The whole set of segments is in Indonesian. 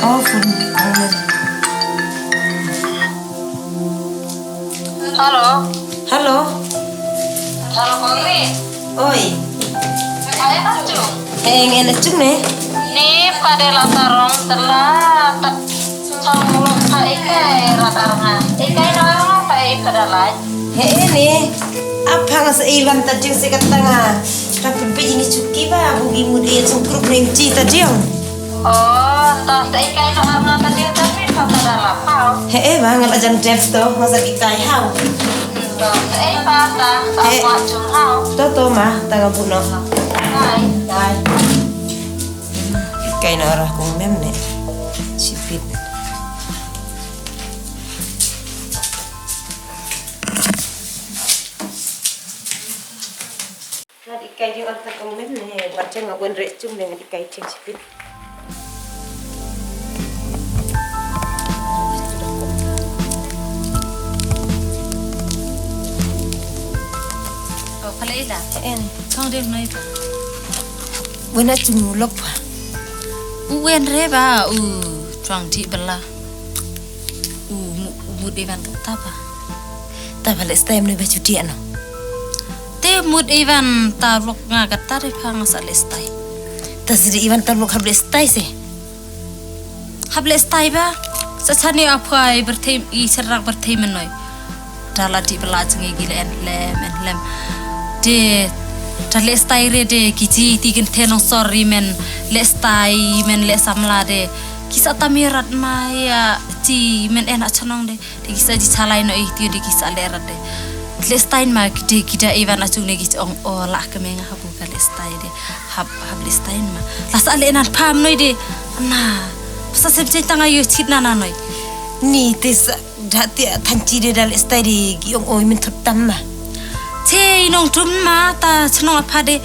Oh, phun. Halo. Halo. Halo, Kori. Oi. Saya Tanjung. Enak cung nih. Ni pada latarong telah canggung pak ikai latarongnya. Ikai orang pak ikai adalah. Ini apa nggak seiwan tadi yang sekat tengah. Tapi begini cuki ba, bugi mudi yang sungkruk nengci tadi yang. Oh, tak ikai orang tadi tapi pada dalam kau. Bang, ngelajan Jeff tuh masa ikai hau. Patah, tak wajung kau. Toto mah tangga puno. Hai. Hai. Ikai na arah kong mem nih. Sipit. Ikai dia antar kong mem nih. Baca ngakuin recung dengan ikai ceng sipit. Ila, Kong dia naik. Wena cumulok. Uwen reba, cuang di belah. Mud Ivan tapa. Tapa les time nih baju dia no. Te mud Ivan taruk ngagat tarik hangas alestai. Tas di Ivan taruk hables tai sih. Hables tai ba? Sacani apa bertem I serak bertem noi. Dala di belah cengi gila en lem. De lestai re de kiji tikin tenong sorry men lestai men lesamla de kisa tamirat maya ti men enak canong de kisa ji salai no itu de kisa lerat de lestai ma de kida Ivan acung ne kis ong lah kemenga habu ka lestai de hab lestai ma las ale enan pam noi de na sa sebje tanga yo chit na noi Ni tes dati tanci de dal lestai de giong oi min thutam ma. Cei nong tum mata cenong apa de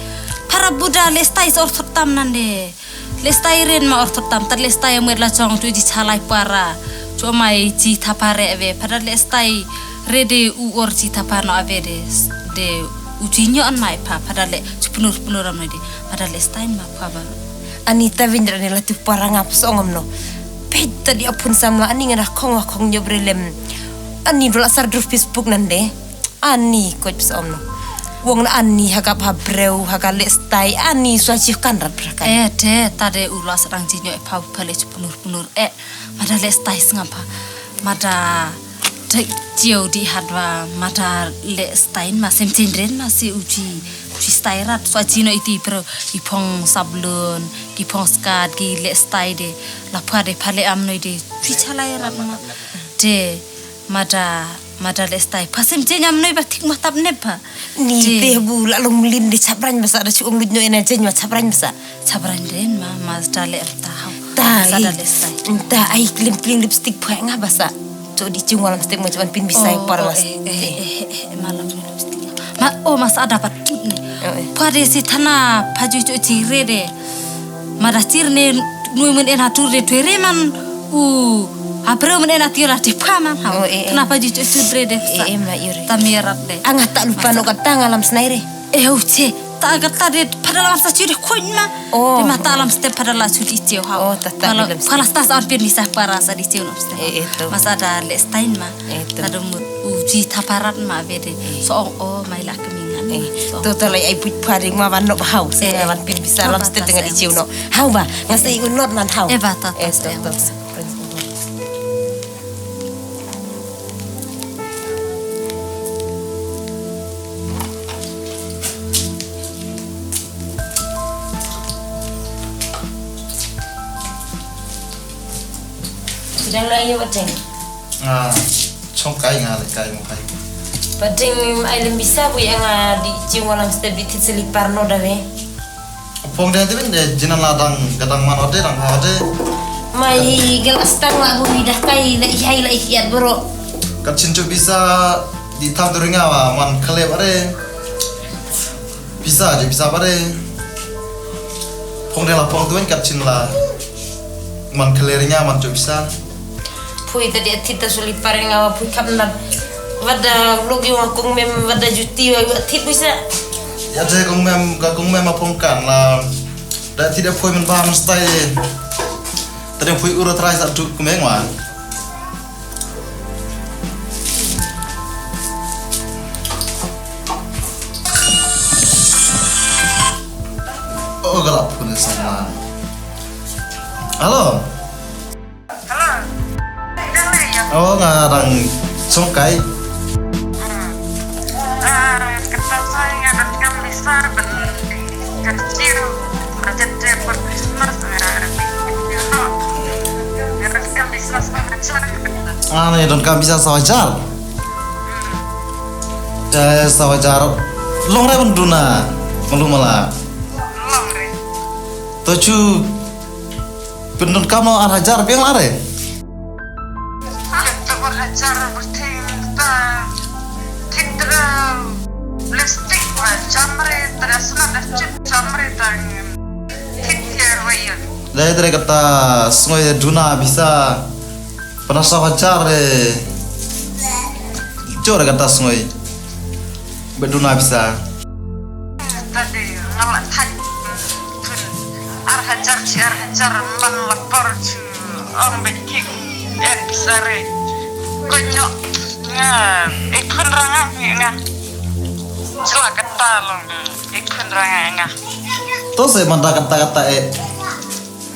para Buddha lestai or thutam nande lestai ren ma or thutam tar lestai mer la chong tu ji chalai para chomai ji thapare ave pada lestai rede u or ji thapano ave de ujinyo an mai pa pada le punur am de pada lestai ma pa ba Anita Vindra ni latu parang ap songom no. Peta di apun sama ani ngana kong nyobrelem. Ani belasar dur Facebook nande. Ani coach som no. Wong na ani hagap habreu haga lestai ani suaci kan rat prakan. De tade ulas rang jinyo e pau pale punur mada lestai ngapa mada de jio di hadwa mada lestai masem cindren masih uji stai rat suaci no iti pro ipong sablon ipong skat gi lestai de lapha de phale amnoi de pichalai rat ma de mada lestai pasem jenyam noi batik matab nepa Ni teh bu lalong lin di cabran basa ada cuong ludnyo ena jenyo cabran basa. cabran den ma dale tahu Tai. sada lestai Entah ai klim lipstick pue nga basa. Co di cung walam stek mo cuman pin bisai par mas. malam lipstick mas ada pat ni pade si thana phaju cho chire de mada chirne nui men en hatur de thwere man Apro men enak tira di paman hau. Kenapa jucu cudre deh? Ma yuri. Tamirat deh. Angat tak lupa no katang alam snaire. Uce. Tak agat tadi pada alam sa curi kuin ma. Di mata alam step pada la curi cio hau. Kalau tas arpir nisah para sa di cio no step. Masa ada lestain ma. Ada uji taparat ma bede. So mai lah kemingan. Total ai put paring ma wan no hau. Saya wan pin bisa alam step dengan di cio no. Hau ba. Ngasih unot nan hau. Bata. Sedang lagi badeng. Congkai ngalai kai mo kai. Badeng ai lem bisa bu yang di cium walam step di selipar no dawe. Pong dia tu de jinan ladang gadang mana de rang ada. Mai gelas tang la bu lidah kai la ihai la ikiat bro. Kat cincu bisa di tam duringa wa man klep are. Bisa aja bisa bare. Pong dia la pong tuan kat cin la man klerinya man jo bisa. Pui tadi atita selipar yang awa pui kapna. Wada logi wakung mem wada juti wa atit bisa. Ya je kong mem apong kan la da tidak poi men baham style tadi pui urut rai satu kumeng wa. Oh gelap pun sama. Halo. Halo. Dale ya. Oh ngarang songkai. Kata saya akan bisa kecil berjaya berbisnis. Akan bisa sahaja. Ane don kan bisa sawajar. Sawajar. Long rai pun duna. Malu malah. Longre. Toju. Pendon kamu hajar biang lare. Kita belajar bertinta. Tidak plastik jamre terus nak cip jamre tangin. Tidak waya. Dari dari kata sungai duna bisa pernah sawajar Jor kata sungai. Berduna bisa. Tadi ngalak tadi arhajar man lapor cu orang bekik sare konyok ikun rangang nga cila ketalong ikun rangang nga Terus saya manda kata-kata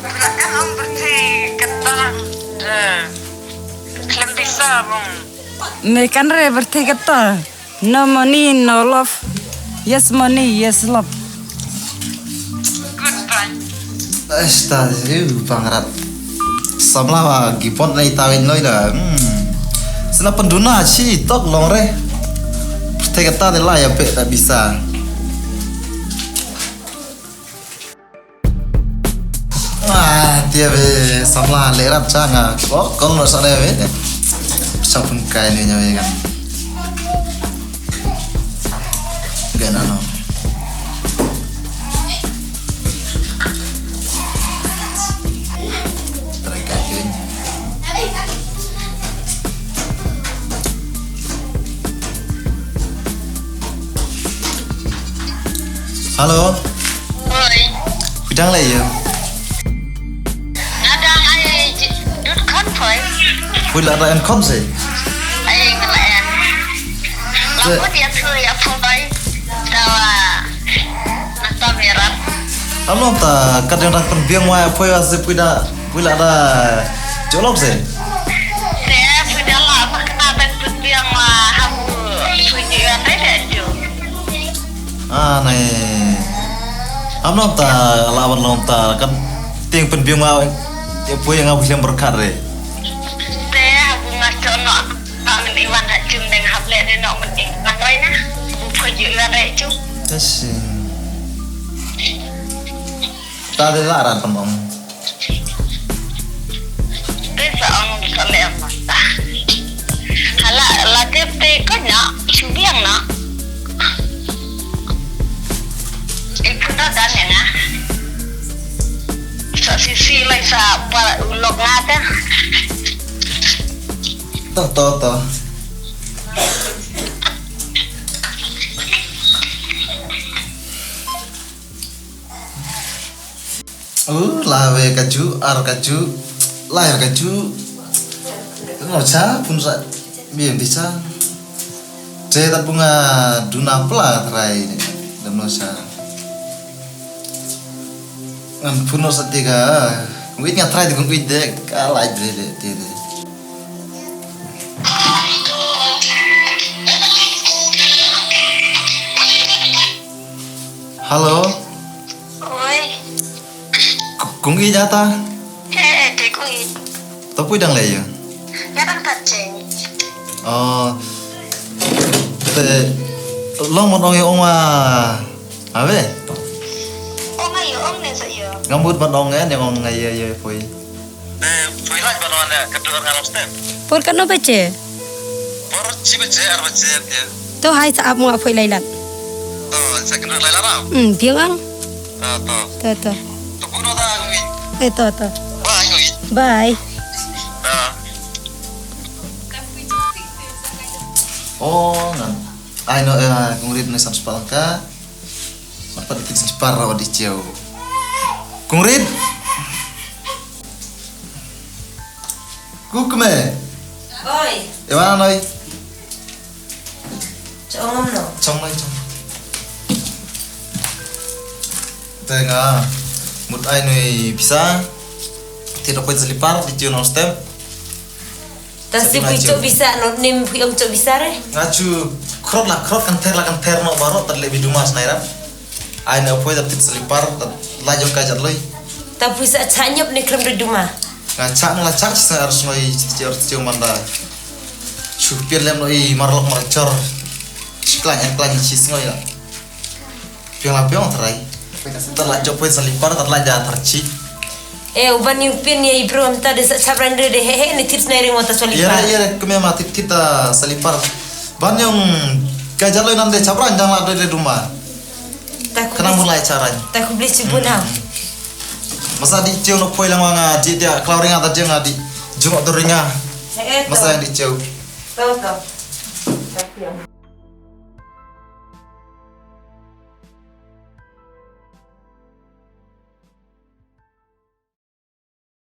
kan om berarti ketang klaim bisa bung Mekan re berarti kata no money no love, yes money yes love. goodbye. Tadi pangerat. Samla gipon nai tawin loi dah. Sena penduna sih tok long re. Pertai kata lah ya pe tak bisa. Dia be samla lerat canga. Oh kalau sana be. Sapun kai ni nyawa kan. Gana no. Halo, Oi, bidang lah ya. nadang ay dud konvoy Boleh ada enkon sih. ay ngelayan. Lalu dia tuh ya poy dawa nata merah. Halo ta, kadang orang penbiang wah apa ya sih boleh ada jolok sih. Saya sudah lama kenal dan yang hamu tujuan ada tu. Nih. Amnom ta lawan lom ta kan ting penbiang wah ya apa yang aku yang berkar deh. Saya hamu ngaco nak angin iwan hak cum dengan hable ni nak mending. Nangai na tujuan ada tu. Kasih. Tadi laran penom. Desa orang soleh mata. Hala latih te kena cubiang nak. Ikut dan ya. Sa sisi lai sa para ulok ngata. Toh. Lawe kaju, ar kaju, lahir kaju. Ngoca pun sa biar bisa. Saya tak bunga duna pula terai dan nosa. Ngan puno setiga, wit ngatrai dengan wit dek kalah deh. Halo, Oi, kung jata, te kui. tapi dang leh ya. Kadang kaceng. Oh, long một ông abe, Oh ngayo om ne saya. ngambut một ông yang ông ngày ya pui. Pui lah balon ya, kedua ngalam step. Por kan no bace. Por cibe arba ya. To hai sa amu apoi lailan. Tuh, saya kenal lain orang. Biang Tuh. to. Tuh kuno dah gue. To. Wah, gue. Bye. Oh, ngan. Ai no kungrit ni sam sepalka. Apa ditik sam separa di jauh. Kungrit. Kukume. Oi, Mana noi? ongom no. Chong noi chong. Tengah. Mut ai noi bisa. Tidak boleh selipar di Juno Stem. Tas si Sedih pucuk maju. bisa no nim yang cuk bisa re. Ngacu krot kan ter no baru terlebih dumas naira. Ai na poi dapat selipar lajong kajat loi. Ta bisa canyop ni krem de duma. Ngacak harus noi cium manda. Supir lem noi marlok marcor. Klan cis ngoi la. Piang terai. Terlajok poi selipar terlajak terci. Uban yumpin ya ibro amta de sa sabran de hehe ni tips na ring mata solipa. Iya kami mati kita selipar. Banyong kajat loi nande cabran jangan ada di rumah. Kena mulai caranya. Tak ku beli cibun ha. Masa di cium no poi lang mga di dia klauring ata jeng di jungok turinga. Hehe. Masa yang di cium. Tahu.